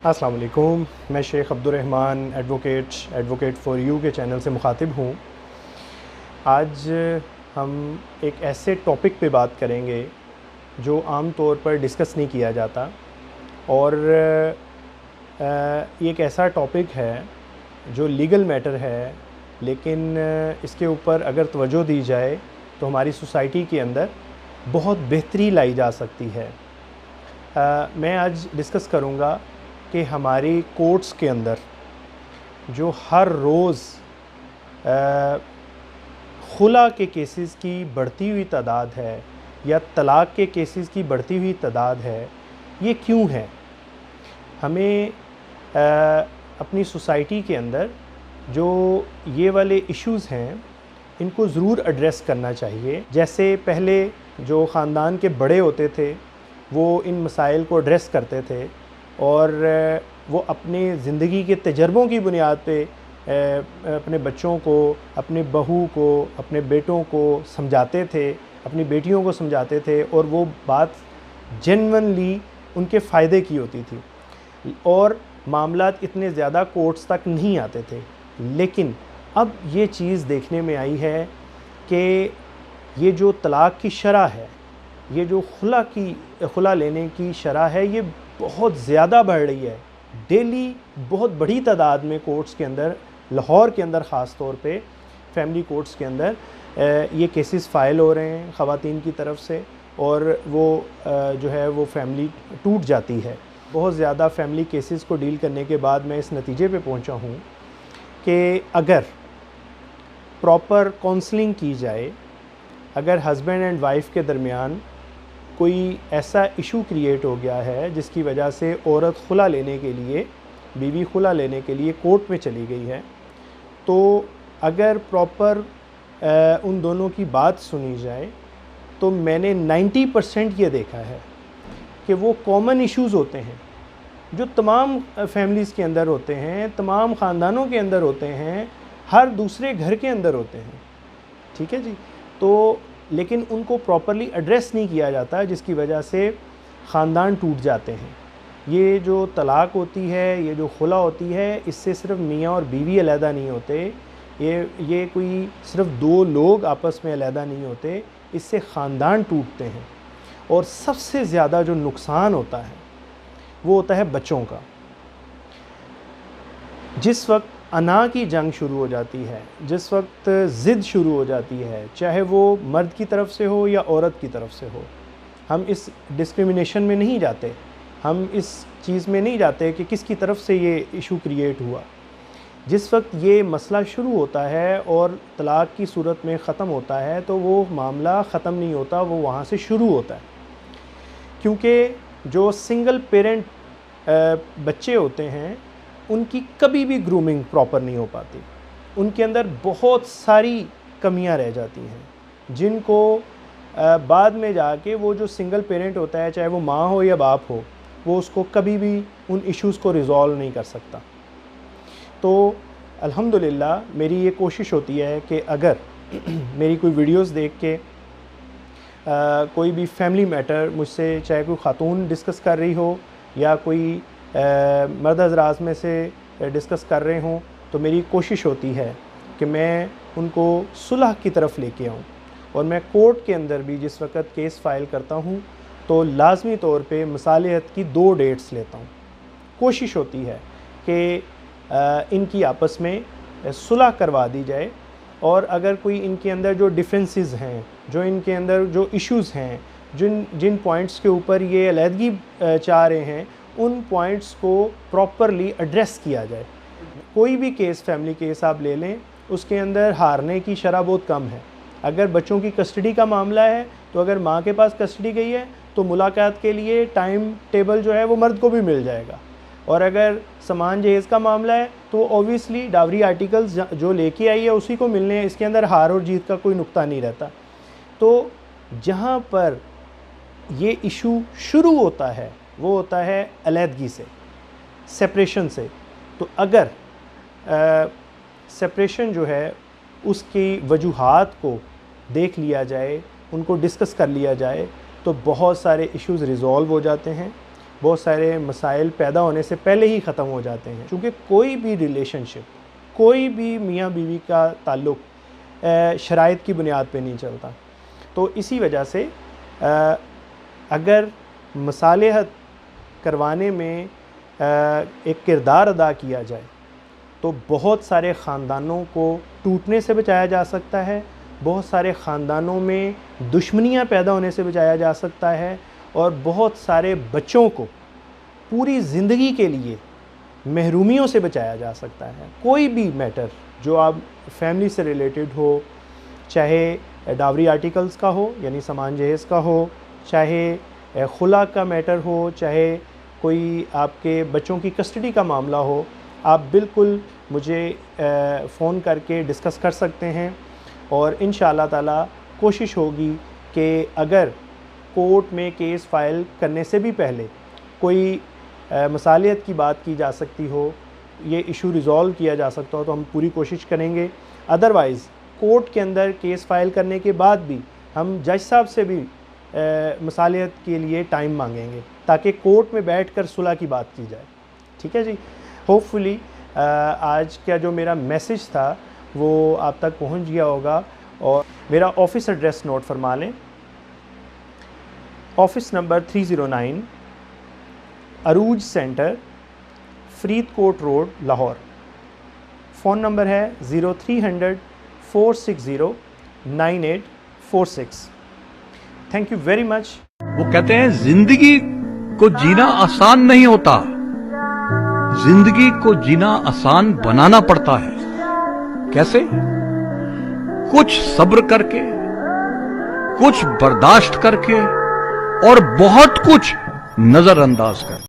अस्सलाम वालेकुम। मैं Sheikh Abdurrahman advocate for you के चैनल से मुखातिब हूँ। आज हम एक ऐसे टॉपिक पे बात करेंगे जो आम तौर पर डिस्कस नहीं किया जाता और ये एक ऐसा टॉपिक है जो लीगल मैटर है, लेकिन इसके ऊपर अगर तवज्जो दी जाए तो हमारी सोसाइटी के अंदर बहुत बेहतरी लाई जा सकती है। मैं आज डिस्कस करूँगा कि हमारी कोर्ट्स के अंदर जो हर रोज़ खुला के केसेस की बढ़ती हुई तादाद है या तलाक़ के केसेस की बढ़ती हुई तादाद है, ये क्यों है? हमें अपनी सोसाइटी के अंदर जो ये वाले इश्यूज़ हैं इनको ज़रूर एड्रेस करना चाहिए। जैसे पहले जो ख़ानदान के बड़े होते थे वो इन मसाइल को एड्रेस करते थे और वो अपने ज़िंदगी के तजर्बों की बुनियाद पे अपने बच्चों को, अपने बहू को, अपने बेटों को समझाते थे, अपनी बेटियों को समझाते थे और वो बात जेन्युइनली उनके फ़ायदे की होती थी और मामलात इतने ज़्यादा कोर्ट्स तक नहीं आते थे। लेकिन अब ये चीज़ देखने में आई है कि ये जो तलाक़ की शरह है, ये जो खुला लेने की शरह है, ये बहुत ज़्यादा बढ़ रही है। डेली बहुत बड़ी तादाद में कोर्ट्स के अंदर, लाहौर के अंदर ख़ास तौर पे फैमिली कोर्ट्स के अंदर ये केसेस फ़ाइल हो रहे हैं ख़वातीन की तरफ से और वो जो है वो फैमिली टूट जाती है। बहुत ज़्यादा फैमिली केसेस को डील करने के बाद मैं इस नतीजे पे पहुंचा हूँ कि अगर प्रॉपर काउंसलिंग की जाए, अगर हस्बैंड एंड वाइफ के दरमियान कोई ऐसा इशू क्रिएट हो गया है जिसकी वजह से औरत खुला लेने के लिए, बीवी खुला लेने के लिए कोर्ट में चली गई है, तो अगर प्रॉपर उन दोनों की बात सुनी जाए तो मैंने 90% ये देखा है कि वो कॉमन इश्यूज़ होते हैं जो तमाम फैमिलीज़ के अंदर होते हैं, तमाम ख़ानदानों के अंदर होते हैं, हर दूसरे घर के अंदर होते हैं। ठीक है जी। तो लेकिन उनको प्रॉपरली एड्रेस नहीं किया जाता, जिसकी वजह से ख़ानदान टूट जाते हैं। ये जो तलाक़ होती है, ये जो खुला होती है, इससे सिर्फ मियाँ और बीवी अलहदा नहीं होते, ये कोई सिर्फ दो लोग आपस में अलहदा नहीं होते, इससे ख़ानदान टूटते हैं। और सबसे ज़्यादा जो नुकसान होता है वो होता है बच्चों का। जिस वक्त अना की जंग शुरू हो जाती है, जिस वक्त ज़िद शुरू हो जाती है, चाहे वो मर्द की तरफ से हो या औरत की तरफ से हो, हम इस डिस्क्रिमिनेशन में नहीं जाते, हम इस चीज़ में नहीं जाते कि किसकी तरफ से ये इशू क्रिएट हुआ। जिस वक्त ये मसला शुरू होता है और तलाक़ की सूरत में ख़त्म होता है तो वो मामला ख़त्म नहीं होता, वो वहाँ से शुरू होता है। क्योंकि जो सिंगल पेरेंट बच्चे होते हैं उनकी कभी भी ग्रूमिंग प्रॉपर नहीं हो पाती, उनके अंदर बहुत सारी कमियां रह जाती हैं जिनको बाद में जाके वो जो सिंगल पेरेंट होता है, चाहे वो माँ हो या बाप हो, वो उसको कभी भी उन इश्यूज़ को रिज़ॉल्व नहीं कर सकता। तो अल्हम्दुलिल्लाह मेरी ये कोशिश होती है कि अगर मेरी कोई वीडियोस देख के कोई भी फैमिली मैटर मुझसे, चाहे कोई ख़ातून डिस्कस कर रही हो या कोई मर्द हज़रात में से डिस्कस कर रहे हों, तो मेरी कोशिश होती है कि मैं उनको सुलह की तरफ लेके आऊँ। और मैं कोर्ट के अंदर भी जिस वक़्त केस फ़ाइल करता हूँ तो लाज़मी तौर पे मसालिहत की 2 डेट्स लेता हूँ। कोशिश होती है कि इनकी आपस में सुलह करवा दी जाए और अगर कोई इनके अंदर जो डिफरेंसेस हैं, जो इनके अंदर जो इश्यूज़ हैं, जिन पॉइंट्स के ऊपर ये अलहदगी चाह रहे हैं, उन पॉइंट्स को प्रॉपरली एड्रेस किया जाए। कोई भी केस, फैमिली केस आप ले लें, उसके अंदर हारने की शरह बहुत कम है। अगर बच्चों की कस्टडी का मामला है तो अगर माँ के पास कस्टडी गई है तो मुलाकात के लिए टाइम टेबल जो है वो मर्द को भी मिल जाएगा। और अगर सामान जहेज़ का मामला है तो ऑब्वियसली डावरी आर्टिकल्स जो लेके आई है उसी को मिलने हैं, इसके अंदर हार और जीत का कोई नुक्ता नहीं रहता। तो जहाँ पर ये इशू शुरू होता है वो होता है अलहदगी से, सेपरेशन से। तो अगर सेपरेशन जो है उसकी वजूहात को देख लिया जाए, उनको डिस्कस कर लिया जाए, तो बहुत सारे इश्यूज़ रिज़ॉल्व हो जाते हैं बहुत सारे मसाइल पैदा होने से पहले ही ख़त्म हो जाते हैं। क्योंकि कोई भी रिलेशनशिप, कोई भी मियाँ बीवी का ताल्लुक़ शराइत की बुनियाद पे नहीं चलता। तो इसी वजह से अगर मसालेहत करवाने में एक किरदार अदा किया जाए तो बहुत सारे ख़ानदानों को टूटने से बचाया जा सकता है, बहुत सारे ख़ानदानों में दुश्मनियाँ पैदा होने से बचाया जा सकता है, और बहुत सारे बच्चों को पूरी ज़िंदगी के लिए महरूमियों से बचाया जा सकता है। कोई भी मैटर जो आप फैमिली से रिलेटेड हो, चाहे डावरी आर्टिकल्स का हो यानी सामान जहेज़ का हो, चाहे खुला का मैटर हो, चाहे कोई आपके बच्चों की कस्टडी का मामला हो, आप बिल्कुल मुझे फ़ोन करके डिस्कस कर सकते हैं। और इंशाअल्लाह ताला कोशिश होगी कि अगर कोर्ट में केस फ़ाइल करने से भी पहले कोई मसालियत की बात की जा सकती हो, ये इशू रिज़ॉल्व किया जा सकता हो, तो हम पूरी कोशिश करेंगे। अदरवाइज़ कोर्ट के अंदर केस फ़ाइल करने के बाद भी हम जज साहब से भी मसालियत के लिए टाइम मांगेंगे ताकि कोर्ट में बैठकर सुलह की बात की जाए। ठीक है जी। होपफुली आज का जो मेरा मैसेज था वो आप तक पहुंच गया होगा। और मेरा ऑफ़िस एड्रेस नोट फरमा लें। Office number 309 Arooj centre, Faridkot road, Lahore. Phone number है 0300 460 9846। Thank you very much. वो कहते हैं जिंदगी को जीना आसान नहीं होता, जिंदगी को जीना आसान बनाना पड़ता है। कैसे? कुछ सब्र करके, कुछ बर्दाश्त करके और बहुत कुछ नजरअंदाज करके।